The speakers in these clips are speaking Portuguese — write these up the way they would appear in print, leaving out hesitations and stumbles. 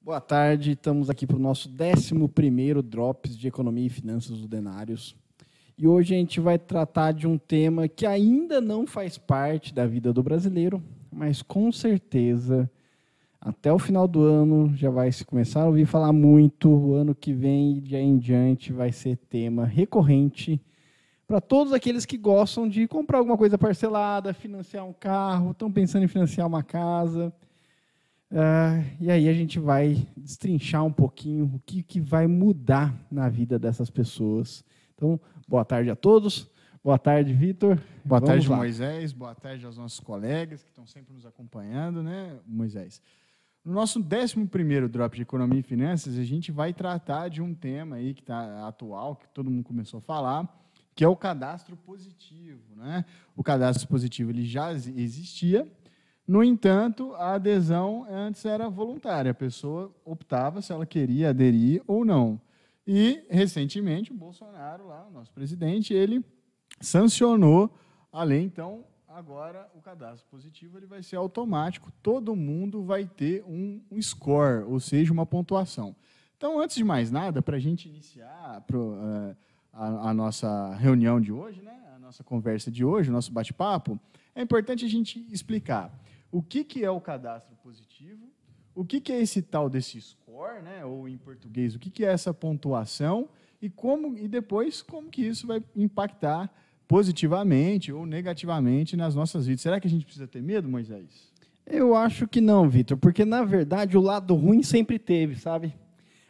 Boa tarde, estamos aqui para o nosso 11º Drops de Economia e Finanças do Denários. E hoje a gente vai tratar de um tema que ainda não faz parte da vida do brasileiro, mas com certeza, até o final do ano, já vai se começar a ouvir falar muito. O ano que vem, de aí em diante, vai ser tema recorrente para todos aqueles que gostam de comprar alguma coisa parcelada, financiar um carro, estão pensando em financiar uma casa. E aí a gente vai destrinchar um pouquinho o que vai mudar na vida dessas pessoas. Então, boa tarde a todos. Boa tarde, Vitor. Boa tarde, Moisés. Boa tarde aos nossos colegas que estão sempre nos acompanhando, né, Moisés? No nosso 11º Drop de Economia e Finanças, a gente vai tratar de um tema aí que está atual, que todo mundo começou a falar, que é o cadastro positivo, né? O cadastro positivo ele já existia. No entanto, a adesão antes era voluntária, a pessoa optava se ela queria aderir ou não. E, recentemente, o Bolsonaro, lá, o nosso presidente, ele sancionou a lei. Então, agora, o cadastro positivo ele vai ser automático, todo mundo vai ter um score, ou seja, uma pontuação. Então, antes de mais nada, para a gente iniciar a nossa reunião de hoje, né, a nossa conversa de hoje, o nosso bate-papo, é importante a gente explicar o que é o cadastro positivo, o que é esse tal desse score, né, ou em português, o que é essa pontuação e depois como que isso vai impactar positivamente ou negativamente nas nossas vidas. Será que a gente precisa ter medo, Moisés? Eu acho que não, Vitor, porque, na verdade, o lado ruim sempre teve, sabe?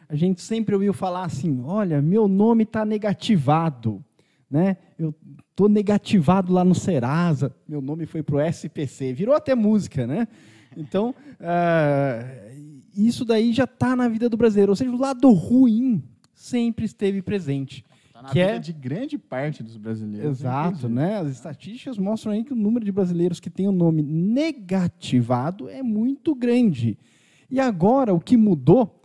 A gente sempre ouviu falar assim, olha, meu nome está negativado, né? Eu estou negativado lá no Serasa, meu nome foi para o SPC, virou até música, né? Então, isso daí já está na vida do brasileiro, ou seja, o lado ruim sempre esteve presente. Está na vida de grande parte dos brasileiros. Exato, né? As estatísticas mostram aí que o número de brasileiros que tem o nome negativado é muito grande. E agora, o que mudou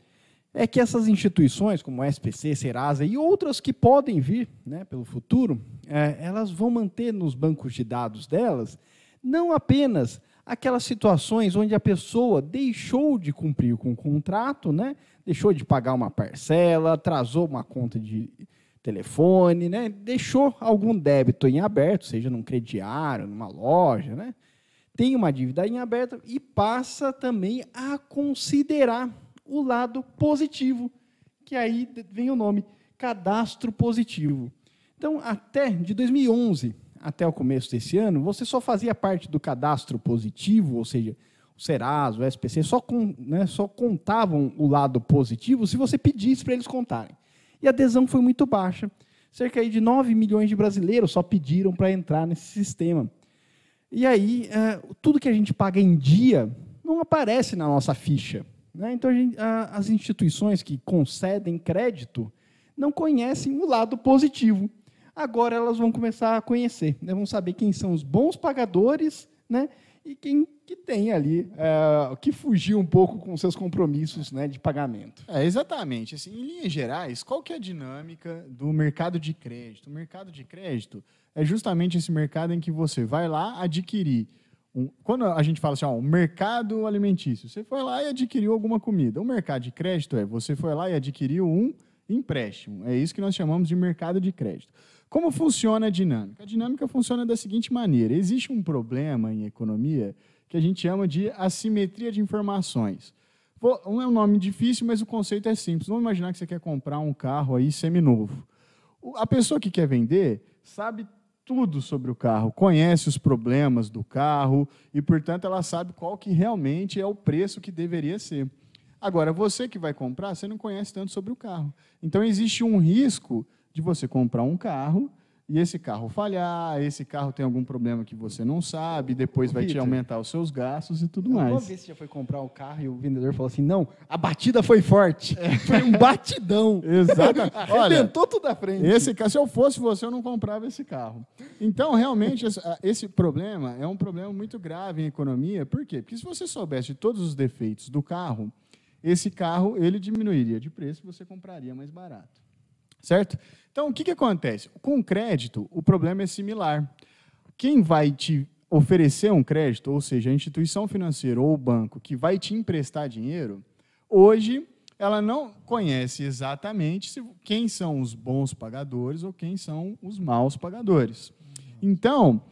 é que essas instituições, como o SPC, Serasa e outras que podem vir, né, pelo futuro, elas vão manter nos bancos de dados delas não apenas aquelas situações onde a pessoa deixou de cumprir com o contrato, né, deixou de pagar uma parcela, atrasou uma conta de telefone, né, deixou algum débito em aberto, seja num crediário, numa loja, né, tem uma dívida em aberto e passa também a considerar o lado positivo, que aí vem o nome, cadastro positivo. Então, até de 2011 até o começo desse ano, você só fazia parte do cadastro positivo, ou seja, o Serasa, o SPC, só contavam o lado positivo se você pedisse para eles contarem. E a adesão foi muito baixa. Cerca de 9 milhões de brasileiros só pediram para entrar nesse sistema. E aí, tudo que a gente paga em dia não aparece na nossa ficha. Então, as instituições que concedem crédito não conhecem o lado positivo. Agora elas vão começar a conhecer, né? Vão saber quem são os bons pagadores, né? E quem que tem ali, que fugiu um pouco com seus compromissos, né, de pagamento. Exatamente. Assim, em linhas gerais, qual que é a dinâmica do mercado de crédito? O mercado de crédito é justamente esse mercado em que você vai lá adquirir. Quando a gente fala assim, o mercado alimentício, você foi lá e adquiriu alguma comida. O mercado de crédito você foi lá e adquiriu um empréstimo. É isso que nós chamamos de mercado de crédito. Como funciona a dinâmica? A dinâmica funciona da seguinte maneira. Existe um problema em economia que a gente chama de assimetria de informações. Não é um nome difícil, mas o conceito é simples. Vamos imaginar que você quer comprar um carro aí seminovo. A pessoa que quer vender sabe tudo sobre o carro, conhece os problemas do carro e, portanto, ela sabe qual que realmente é o preço que deveria ser. Agora, você que vai comprar, você não conhece tanto sobre o carro. Então, existe um risco de você comprar um carro e esse carro falhar, esse carro tem algum problema que você não sabe, depois vai te aumentar os seus gastos e tudo mais. Uma vez você já foi comprar o carro e o vendedor falou assim, não, a batida foi forte, foi um batidão. Exatamente. Arrebentou tudo à frente. Se eu fosse você, eu não comprava esse carro. Então, realmente, esse problema é um problema muito grave em economia. Por quê? Porque se você soubesse de todos os defeitos do carro, esse carro ele diminuiria de preço e você compraria mais barato. Certo? Então, o que acontece? Com crédito, o problema é similar. Quem vai te oferecer um crédito, ou seja, a instituição financeira ou o banco que vai te emprestar dinheiro, hoje ela não conhece exatamente quem são os bons pagadores ou quem são os maus pagadores. Então,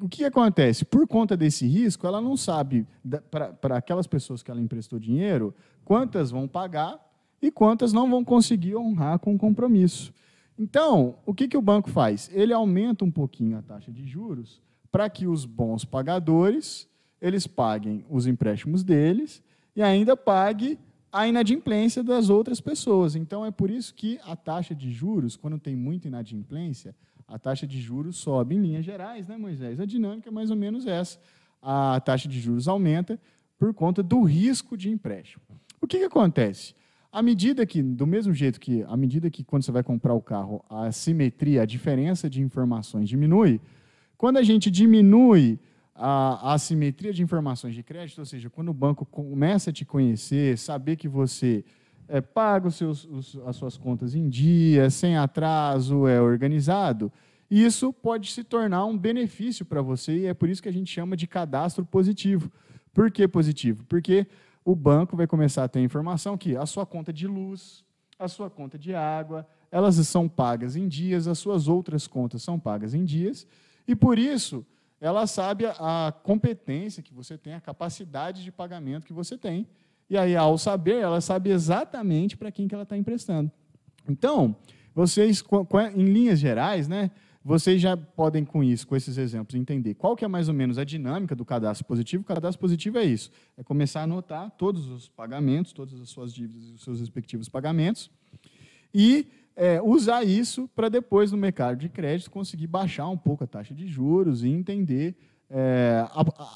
o que acontece? Por conta desse risco, ela não sabe, para aquelas pessoas que ela emprestou dinheiro, quantas vão pagar e quantas não vão conseguir honrar com o compromisso. Então, o que o banco faz? Ele aumenta um pouquinho a taxa de juros para que os bons pagadores eles paguem os empréstimos deles e ainda pague a inadimplência das outras pessoas. Então, é por isso que a taxa de juros, quando tem muita inadimplência, a taxa de juros sobe em linhas gerais, né, Moisés? A dinâmica é mais ou menos essa. A taxa de juros aumenta por conta do risco de empréstimo. O que acontece? À medida que, do mesmo jeito que, à medida que quando você vai comprar o carro, a simetria, a diferença de informações diminui, quando a gente diminui a assimetria de informações de crédito, ou seja, quando o banco começa a te conhecer, saber que você paga as suas contas em dia, sem atraso, é organizado, isso pode se tornar um benefício para você e é por isso que a gente chama de cadastro positivo. Por que positivo? Porque o banco vai começar a ter informação que a sua conta de luz, a sua conta de água, elas são pagas em dias, as suas outras contas são pagas em dias, e por isso ela sabe a competência que você tem, a capacidade de pagamento que você tem, e aí, ao saber, ela sabe exatamente para quem que ela está emprestando. Então, vocês, em linhas gerais, né, vocês já podem, com esses exemplos, entender qual que é mais ou menos a dinâmica do cadastro positivo. O cadastro positivo é isso, é começar a anotar todos os pagamentos, todas as suas dívidas e os seus respectivos pagamentos, e usar isso para depois, no mercado de crédito, conseguir baixar um pouco a taxa de juros e entender,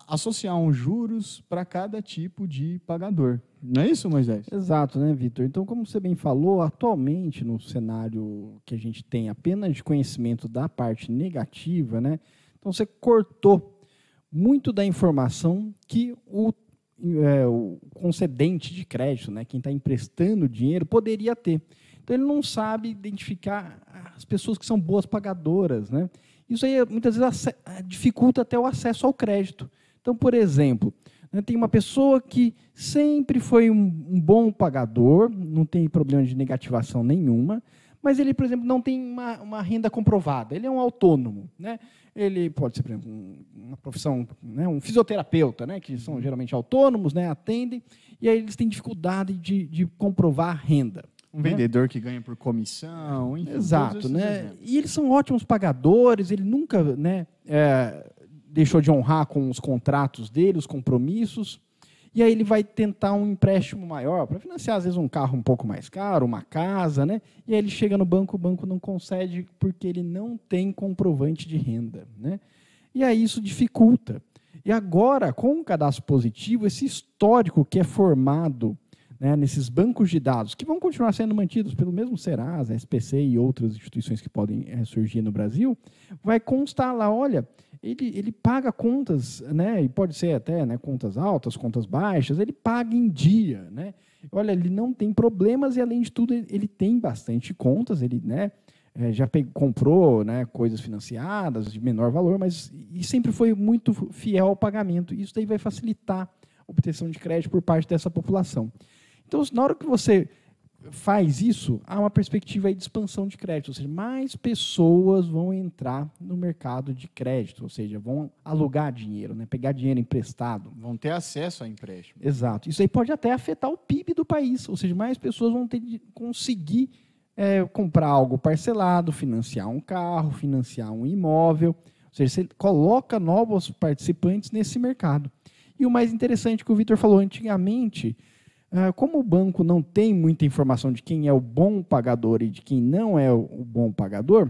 associar uns juros para cada tipo de pagador. Não é isso, Moisés? Exato, né, Vitor? Então, como você bem falou, atualmente, no cenário que a gente tem apenas de conhecimento da parte negativa, né, então você cortou muito da informação que o concedente de crédito, né, quem está emprestando dinheiro, poderia ter. Então, ele não sabe identificar as pessoas que são boas pagadoras, né? Isso aí, muitas vezes, dificulta até o acesso ao crédito. Então, por exemplo, né, tem uma pessoa que sempre foi um bom pagador, não tem problema de negativação nenhuma, mas ele, por exemplo, não tem uma renda comprovada. Ele é um autônomo, né? Ele pode ser, por exemplo, uma profissão, né, um fisioterapeuta, né, que são geralmente autônomos, né, atendem, e aí eles têm dificuldade de comprovar a renda. Um vendedor que ganha por comissão, enfim. Exato, né? E eles são ótimos pagadores, ele nunca, né, deixou de honrar com os contratos dele, os compromissos, e aí ele vai tentar um empréstimo maior para financiar, às vezes, um carro um pouco mais caro, uma casa, né? E aí ele chega no banco, o banco não concede porque ele não tem comprovante de renda, né? E aí isso dificulta. E agora, com o cadastro positivo, esse histórico que é formado, né, nesses bancos de dados, que vão continuar sendo mantidos pelo mesmo Serasa, SPC e outras instituições que podem surgir no Brasil, vai constar lá, olha, ele paga contas, né, e pode ser até, né, contas altas, contas baixas, ele paga em dia, né? Olha, ele não tem problemas e, além de tudo, ele tem bastante contas, ele, né, já comprou, né, coisas financiadas de menor valor, mas e sempre foi muito fiel ao pagamento. Isso daí vai facilitar a obtenção de crédito por parte dessa população. Então, na hora que você faz isso, há uma perspectiva aí de expansão de crédito, ou seja, mais pessoas vão entrar no mercado de crédito, ou seja, vão alugar dinheiro, né, pegar dinheiro emprestado. Vão ter acesso a empréstimo. Exato. Isso aí pode até afetar o PIB do país, ou seja, mais pessoas vão ter de conseguir comprar algo parcelado, financiar um carro, financiar um imóvel, ou seja, você coloca novos participantes nesse mercado. E o mais interessante que o Vitor falou, antigamente, como o banco não tem muita informação de quem é o bom pagador e de quem não é o bom pagador,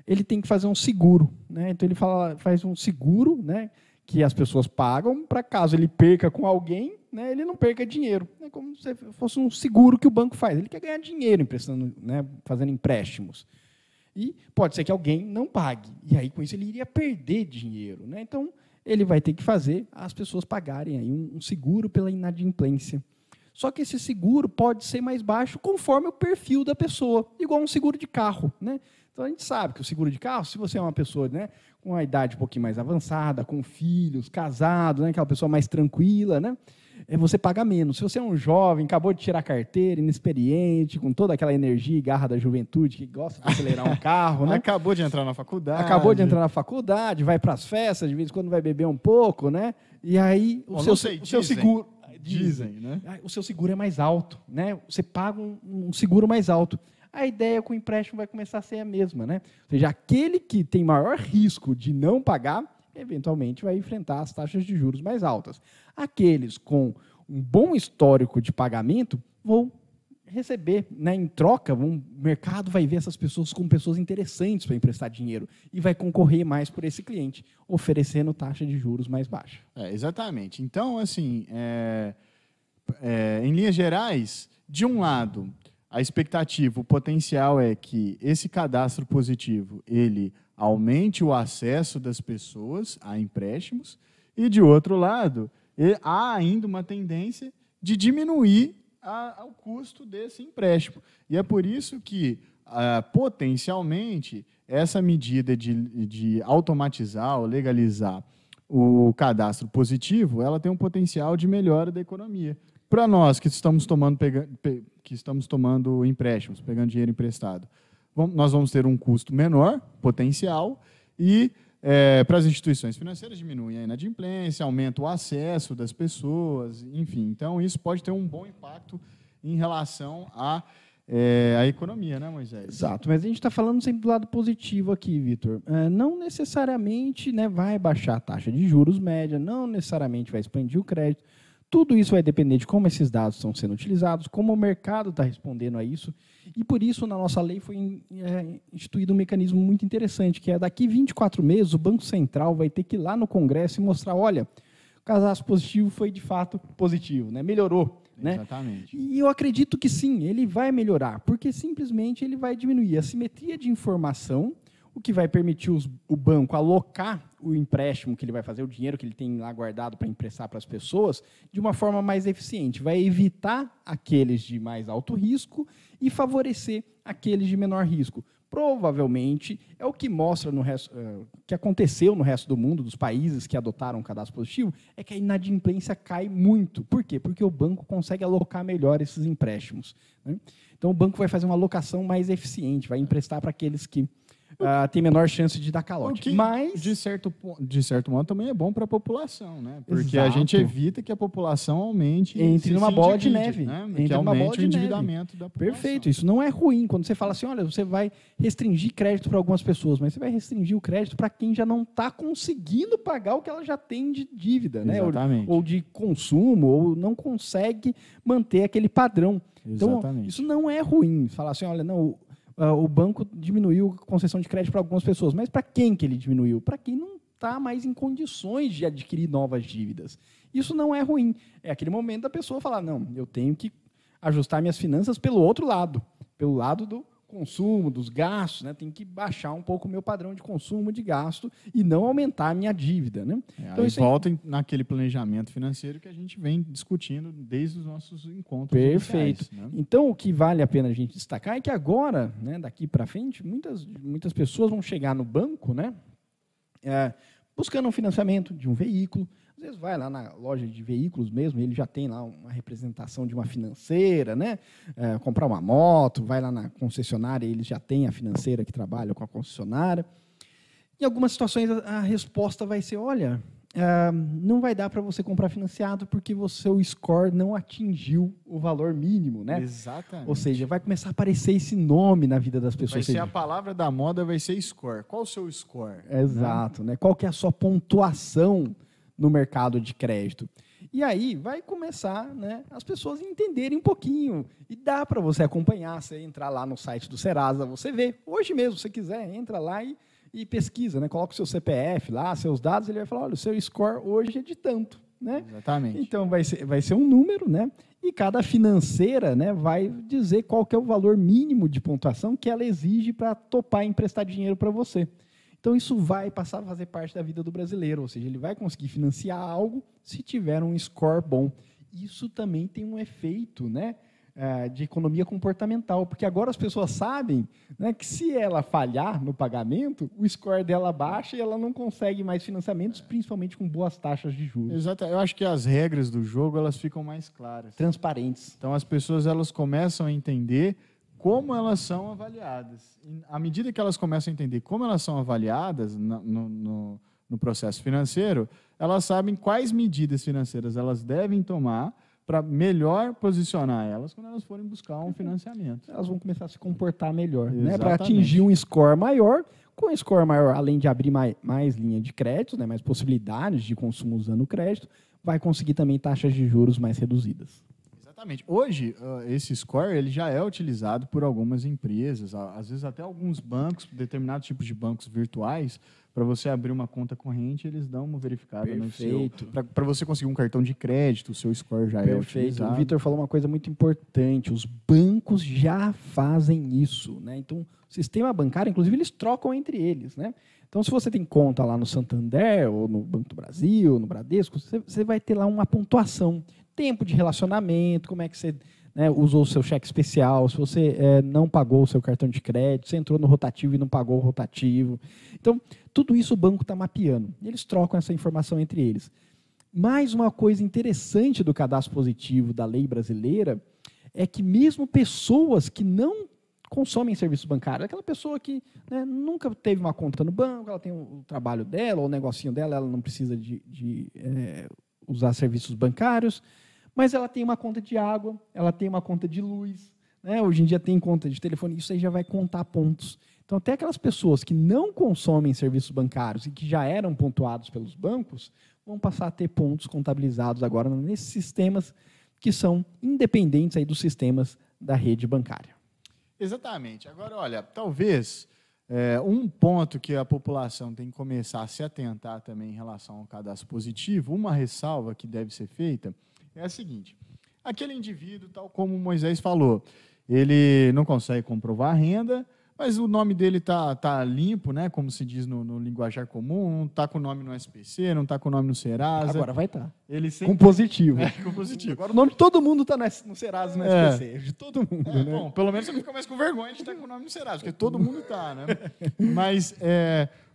ele tem que fazer um seguro, né? Então, ele faz um seguro, né, que as pessoas pagam para, caso ele perca com alguém, né, ele não perca dinheiro. É como se fosse um seguro que o banco faz. Ele quer ganhar dinheiro emprestando, né, fazendo empréstimos. E pode ser que alguém não pague. E aí, com isso, ele iria perder dinheiro, né? Então, ele vai ter que fazer as pessoas pagarem aí um seguro pela inadimplência. Só que esse seguro pode ser mais baixo conforme o perfil da pessoa, igual um seguro de carro, né? Então, a gente sabe que o seguro de carro, se você é uma pessoa, né, com uma idade um pouquinho mais avançada, com filhos, casado, né, aquela pessoa mais tranquila, né, você paga menos. Se você é um jovem, acabou de tirar a carteira, inexperiente, com toda aquela energia e garra da juventude, que gosta de acelerar um carro, né? Acabou de entrar na faculdade. Acabou de entrar na faculdade, vai para as festas, de vez em quando vai beber um pouco, né? E aí o seu seguro... Dizem, né? O seu seguro é mais alto, né? Você paga um seguro mais alto. A ideia com o empréstimo vai começar a ser a mesma, né? Ou seja, aquele que tem maior risco de não pagar, eventualmente vai enfrentar as taxas de juros mais altas. Aqueles com um bom histórico de pagamento vão receber, né, em troca, o mercado vai ver essas pessoas como pessoas interessantes para emprestar dinheiro e vai concorrer mais por esse cliente, oferecendo taxa de juros mais baixa. Exatamente. Então, assim, em linhas gerais, de um lado, a expectativa, o potencial é que esse cadastro positivo ele aumente o acesso das pessoas a empréstimos e, de outro lado, há ainda uma tendência de diminuir o custo desse empréstimo. E é por isso que, potencialmente, essa medida de automatizar ou legalizar o cadastro positivo, ela tem um potencial de melhora da economia. Para nós que estamos tomando empréstimos, pegando dinheiro emprestado, nós vamos ter um custo menor, potencial, e para as instituições financeiras diminui a inadimplência, aumenta o acesso das pessoas, enfim. Então, isso pode ter um bom impacto em relação à economia, né, Moisés? Exato, mas a gente está falando sempre do lado positivo aqui, Vitor. Não necessariamente, né, vai baixar a taxa de juros média, não necessariamente vai expandir o crédito. Tudo isso vai depender de como esses dados estão sendo utilizados, como o mercado está respondendo a isso. E, por isso, na nossa lei foi instituído um mecanismo muito interessante, que é daqui 24 meses, o Banco Central vai ter que ir lá no Congresso e mostrar, olha, o cadastro positivo foi, de fato, positivo, né? Melhorou. Né? Exatamente. E eu acredito que sim, ele vai melhorar, porque simplesmente ele vai diminuir a simetria de informação, o que vai permitir o banco alocar o empréstimo que ele vai fazer, o dinheiro que ele tem lá guardado para emprestar para as pessoas, de uma forma mais eficiente. Vai evitar aqueles de mais alto risco e favorecer aqueles de menor risco. Provavelmente é o que mostra no resto, que aconteceu no resto do mundo, dos países que adotaram o cadastro positivo, é que a inadimplência cai muito. Por quê? Porque o banco consegue alocar melhor esses empréstimos, né? Então, o banco vai fazer uma alocação mais eficiente, vai emprestar para aqueles que tem menor chance de dar calote. Mas, de certo modo, também é bom para a população, né? Porque Exato. A gente evita que a população aumente... Entre numa bola de neve. Né? Que aumente o endividamento da população. Perfeito. Isso não é ruim. Quando você fala assim, olha, você vai restringir crédito para algumas pessoas, mas você vai restringir o crédito para quem já não está conseguindo pagar o que ela já tem de dívida, né? Ou de consumo, ou não consegue manter aquele padrão. Então, isso não é ruim. Falar assim, olha, não... o banco diminuiu a concessão de crédito para algumas pessoas, mas para quem que ele diminuiu? Para quem não está mais em condições de adquirir novas dívidas. Isso não é ruim. É aquele momento da pessoa falar, não, eu tenho que ajustar minhas finanças pelo outro lado, pelo lado do consumo, dos gastos, né? Tem que baixar um pouco o meu padrão de consumo, de gasto, e não aumentar a minha dívida, né? Então, isso volta naquele planejamento financeiro que a gente vem discutindo desde os nossos encontros. Perfeito. Iniciais, né? Então, o que vale a pena a gente destacar é que agora, né, daqui para frente, muitas pessoas vão chegar no banco, né, buscando um financiamento de um veículo. Às vezes vai lá na loja de veículos mesmo, ele já tem lá uma representação de uma financeira, né? Comprar uma moto, vai lá na concessionária, eles já têm a financeira que trabalha com a concessionária. Em algumas situações, a resposta vai ser, olha, não vai dar para você comprar financiado porque o seu score não atingiu o valor mínimo, né? Exatamente. Ou seja, vai começar a aparecer esse nome na vida das pessoas. Vai ser a palavra da moda, vai ser score. Qual o seu score? Exato, né? Qual que é a sua pontuação no mercado de crédito? E aí vai começar, né, as pessoas entenderem um pouquinho. E dá para você acompanhar, você entrar lá no site do Serasa, você vê. Hoje mesmo, se você quiser, entra lá e pesquisa, né? Coloca o seu CPF lá, seus dados, ele vai falar, olha, o seu score hoje é de tanto, né? Exatamente. Então, vai ser um número, né? E cada financeira, né, vai dizer qual que é o valor mínimo de pontuação que ela exige para topar emprestar dinheiro para você. Então, isso vai passar a fazer parte da vida do brasileiro, ou seja, ele vai conseguir financiar algo se tiver um score bom. Isso também tem um efeito, né, de economia comportamental, porque agora as pessoas sabem, né, que se ela falhar no pagamento, o score dela baixa e ela não consegue mais financiamentos, principalmente com boas taxas de juros. Exato. Eu acho que as regras do jogo elas ficam mais claras. Transparentes. Então as pessoas elas começam a entender como elas são avaliadas. E, à medida que elas começam a entender como elas são avaliadas no processo financeiro, elas sabem quais medidas financeiras elas devem tomar para melhor posicionar elas quando elas forem buscar um financiamento. Elas vão começar a se comportar melhor, né, Exatamente. para atingir um score maior. Com um score maior, além de abrir mais linha de crédito, né, mais possibilidades de consumo usando o crédito, vai conseguir também taxas de juros mais reduzidas. Exatamente. Hoje, esse score ele já é utilizado por algumas empresas, às vezes até alguns bancos, determinados tipos de bancos virtuais, para você abrir uma conta corrente, eles dão uma verificada Perfeito. no seu... Para você conseguir um cartão de crédito, o seu score já é utilizado. O Vitor falou uma coisa muito importante, os bancos já fazem isso, né? Então, o sistema bancário, inclusive, eles trocam entre eles, né? Então, se você tem conta lá no Santander, ou no Banco do Brasil, no Bradesco, você vai ter lá uma pontuação. Tempo de relacionamento, como é que você, né, usou o seu cheque especial, se você não pagou o seu cartão de crédito, você entrou no rotativo e não pagou o rotativo. Então, tudo isso o banco está mapeando. Eles trocam essa informação entre eles. Mais uma coisa interessante do cadastro positivo da lei brasileira é que mesmo pessoas que não consomem serviços bancários, aquela pessoa que, né, nunca teve uma conta no banco, ela tem o trabalho dela, ou o negocinho dela, ela não precisa de usar serviços bancários, mas ela tem uma conta de água, ela tem uma conta de luz, né? Hoje em dia tem conta de telefone, isso aí já vai contar pontos. Então, até aquelas pessoas que não consomem serviços bancários e que já eram pontuados pelos bancos, vão passar a ter pontos contabilizados agora nesses sistemas que são independentes aí dos sistemas da rede bancária. Exatamente. Agora, olha, talvez um ponto que a população tem que começar a se atentar também em relação ao cadastro positivo, uma ressalva que deve ser feita, é a seguinte: aquele indivíduo, tal como o Moisés falou, ele não consegue comprovar a renda, mas o nome dele tá limpo, né, como se diz no linguajar comum, não está com o nome no SPC, não está com o nome no Serasa. Agora vai estar. Ele sempre... Com positivo. Com positivo. Agora o nome de todo mundo está no Serasa e no SPC. De todo mundo, né? Bom, pelo menos você não fica mais com vergonha de estar com o nome no Serasa, porque todo mundo está, né? Mas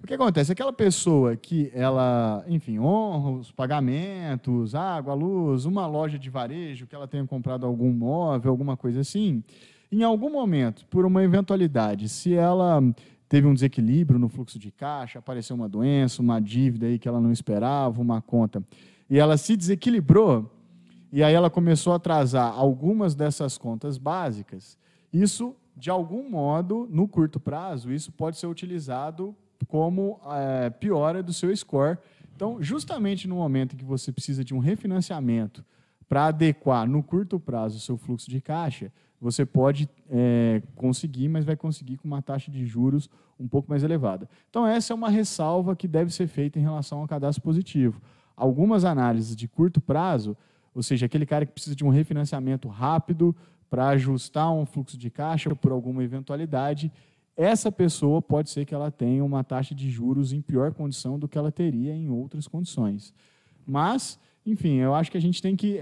o que acontece? Aquela pessoa que ela, enfim, honra os pagamentos, água, luz, uma loja de varejo, que ela tenha comprado algum móvel, alguma coisa assim, em algum momento, por uma eventualidade, se ela teve um desequilíbrio no fluxo de caixa, apareceu uma doença, uma dívida aí que ela não esperava, uma conta, e ela se desequilibrou, e aí ela começou a atrasar algumas dessas contas básicas, isso, de algum modo, no curto prazo, isso pode ser utilizado como piora do seu score. Então, justamente no momento em que você precisa de um refinanciamento para adequar, no curto prazo, o seu fluxo de caixa, você pode conseguir, mas vai conseguir com uma taxa de juros um pouco mais elevada. Então, essa é uma ressalva que deve ser feita em relação ao cadastro positivo. Algumas análises de curto prazo, ou seja, aquele cara que precisa de um refinanciamento rápido para ajustar um fluxo de caixa por alguma eventualidade, essa pessoa pode ser que ela tenha uma taxa de juros em pior condição do que ela teria em outras condições. Mas, enfim, eu acho que a gente tem que...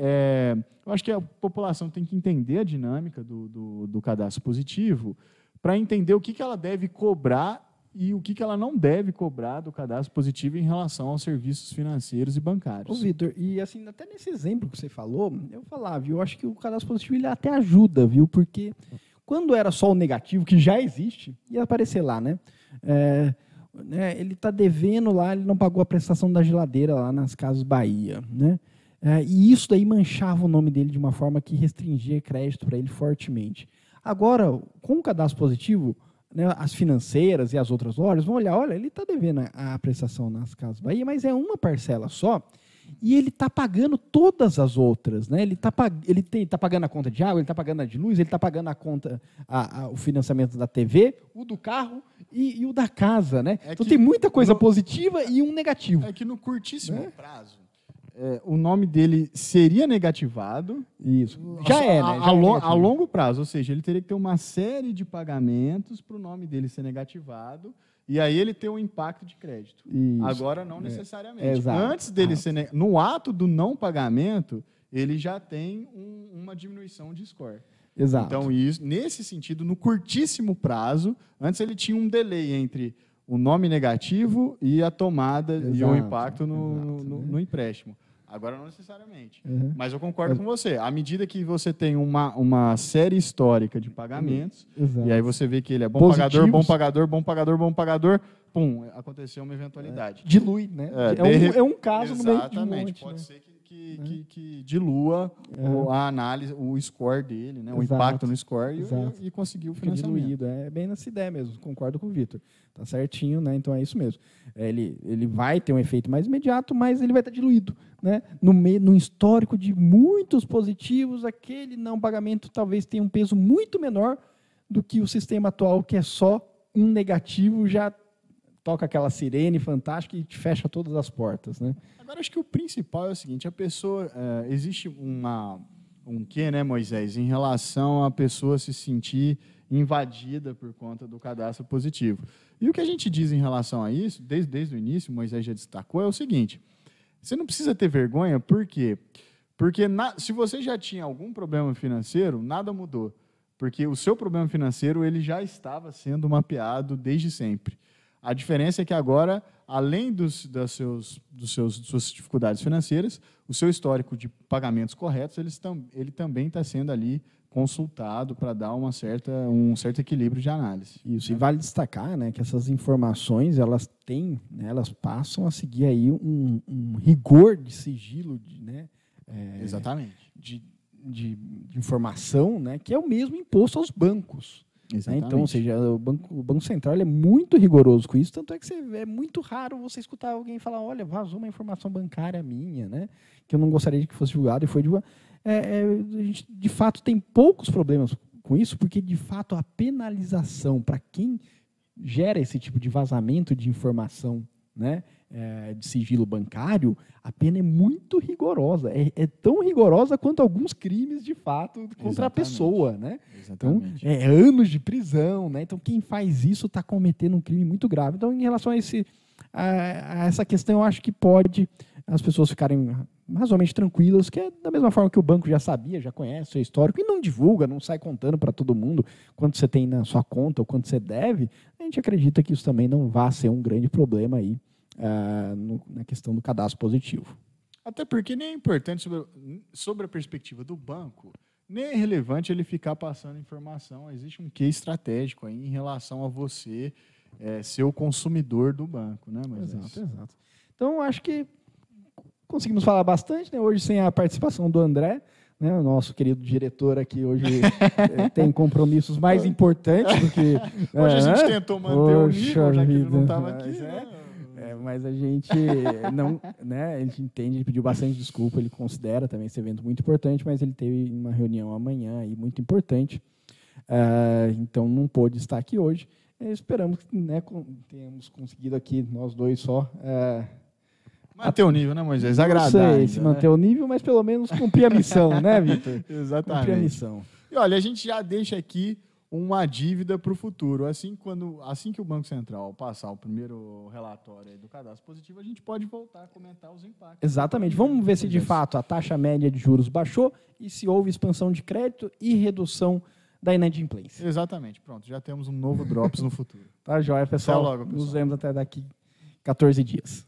eu acho que a população tem que entender a dinâmica do cadastro positivo para entender o que ela deve cobrar e o que ela não deve cobrar do cadastro positivo em relação aos serviços financeiros e bancários. Ô, Vitor, e assim, até nesse exemplo que você falou, eu vou falar, viu? Eu acho que o cadastro positivo ele até ajuda, viu? Porque quando era só o negativo, que já existe, ia aparecer lá, né? Ele está devendo lá, ele não pagou a prestação da geladeira lá nas Casas Bahia, né? E isso daí manchava o nome dele de uma forma que restringia crédito para ele fortemente. Agora, com o cadastro positivo, né, as financeiras e as outras lojas vão olhar, olha, ele está devendo a prestação nas Casas Bahia, mas é uma parcela só, e ele está pagando todas as outras, né? Ele está pagando a conta de água, ele está pagando a de luz, ele está pagando a conta, o financiamento da TV, o do carro e o da casa, né? Então tem muita coisa positiva e um negativo. É que no curtíssimo prazo, o nome dele seria negativado. Isso. Já é, né? A longo prazo, ou seja, ele teria que ter uma série de pagamentos para o nome dele ser negativado e aí ele ter um impacto de crédito. Isso. Agora, não necessariamente. Exato. Antes dele ser... No ato do não pagamento, ele já tem uma diminuição de score. Exato. Então, isso, nesse sentido, no curtíssimo prazo, antes ele tinha um delay entre o nome negativo e a tomada e o impacto no empréstimo. Agora, não necessariamente. Mas eu concordo com você. À medida que você tem uma série histórica de pagamentos, e aí você vê que ele é bom pagador, bom pagador, bom pagador, bom pagador, pum, aconteceu uma eventualidade. Dilui, né? É um caso no meio de um monte. Pode ser que dilua a análise, o score dele, né? O impacto no score e conseguir o financiamento. Diluído. É bem nessa ideia mesmo, concordo com o Vitor. Tá certinho, né? Então é isso mesmo. Ele vai ter um efeito mais imediato, mas ele vai estar diluído, né? No histórico de muitos positivos, aquele não pagamento talvez tenha um peso muito menor do que o sistema atual, que é só um negativo, já toca aquela sirene fantástica e te fecha todas as portas, né? Agora, acho que o principal é o seguinte, a pessoa... existe um quê, né, Moisés, em relação à pessoa se sentir invadida por conta do cadastro positivo. E o que a gente diz em relação a isso, desde o início, o Moisés já destacou, é o seguinte, você não precisa ter vergonha, por quê? Porque se você já tinha algum problema financeiro, nada mudou. Porque o seu problema financeiro ele já estava sendo mapeado desde sempre. A diferença é que agora, além das suas dificuldades financeiras, o seu histórico de pagamentos corretos, ele também está sendo ali consultado para dar um certo equilíbrio de análise. Isso, e vale destacar, né, que essas informações elas têm, né, elas passam a seguir aí um rigor de sigilo, né, exatamente, de informação, né, que é o mesmo imposto aos bancos. Né? Então, ou seja, o Banco Central é muito rigoroso com isso, tanto é que é muito raro você escutar alguém falar, olha, vazou uma informação bancária minha, né, que eu não gostaria de que fosse divulgada e foi divulgada. A gente, de fato, tem poucos problemas com isso, porque, de fato, a penalização para quem gera esse tipo de vazamento de informação, né, de sigilo bancário, a pena é muito rigorosa. É tão rigorosa quanto alguns crimes, de fato, contra a pessoa. Né? Então, anos de prisão. Né? Então, quem faz isso está cometendo um crime muito grave. Então, em relação a essa questão, eu acho que pode as pessoas ficarem razoavelmente tranquilas, que é da mesma forma que o banco já sabia, já conhece o seu histórico, e não divulga, não sai contando para todo mundo quanto você tem na sua conta ou quanto você deve, a gente acredita que isso também não vai ser um grande problema aí, na questão do cadastro positivo. Até porque nem é importante sobre a perspectiva do banco, nem é relevante ele ficar passando informação. Existe um quê estratégico aí em relação a você ser o consumidor do banco, né? Exato. Então, acho que conseguimos falar bastante, né? Hoje sem a participação do André, né? O nosso querido diretor aqui hoje tem compromissos mais importantes do que... Hoje a gente tentou manter o nível, já que ele não estava aqui. Mas a gente não, né? A gente entende, ele pediu bastante desculpa, ele considera também esse evento muito importante, mas ele teve uma reunião amanhã aí muito importante, então não pôde estar aqui hoje. Esperamos que, né, tenhamos conseguido aqui, nós dois só... manter o nível, né, Moisés? Agradar. Não sei se manter o nível, mas pelo menos cumprir a missão, né, Vitor? Exatamente. Cumprir a missão. E olha, a gente já deixa aqui uma dívida para o futuro. Assim que o Banco Central passar o primeiro relatório do cadastro positivo, a gente pode voltar a comentar os impactos. Exatamente. Vamos ver se, de fato, a taxa média de juros baixou e se houve expansão de crédito e redução da inadimplência. Exatamente. Pronto, já temos um novo Drops no futuro. Tá joia, pessoal. Até logo, pessoal. Nos vemos até daqui 14 dias.